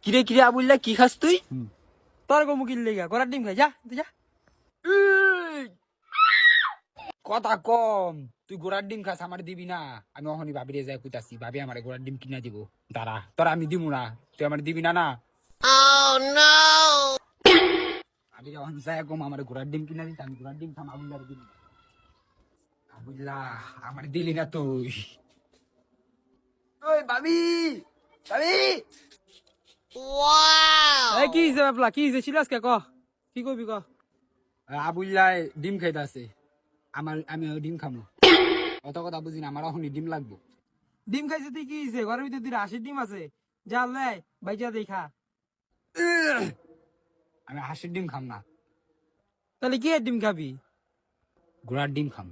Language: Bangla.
কিরে কিরে আবুল্লাহ কি খাস তুই? তোর গো মুকিল লেগা ঘোড়ার ডিম খাই যা তুই যা। কথা কম, তুই ঘোড়ার ডিম খাস আমার দিবি না? আমি অহনি ভাবিরে যাই পুতাছি, ভাবি আমার ঘোড়ার ডিম কিনা দিব। দাঁড়া, তোরা আমি দিব না, তুই আমার দিবি না না? আমি যখন যাই কম আমার ঘোড়ার ডিম কিনা দিতে, আমি ঘোড়ার ডিম খাম আবুল্লাহ দিবি। আবুল্লাহ আমার দিলি না তুই। ওই ভাবি, ভাবি এই কি হিসেবে আপলা কি হিসেবে ছিল আজকে ক কি কইবি ক। আবুল্লাহ ডিম খাইতাছে, আমি ওই ডিম খামো। অত কথা বুঝি না, আমার অহনি ডিম লাগবো। ডিম খাইছে তুই কি হিসেবে ঘরের ভিতরে তুই 80 ডিম আছে যা লে বাইজা দেই খা। আমি হাঁসের ডিম খাম না, তাহলে কি এর ডিম খাবি? ঘোড়ার ডিম খাম।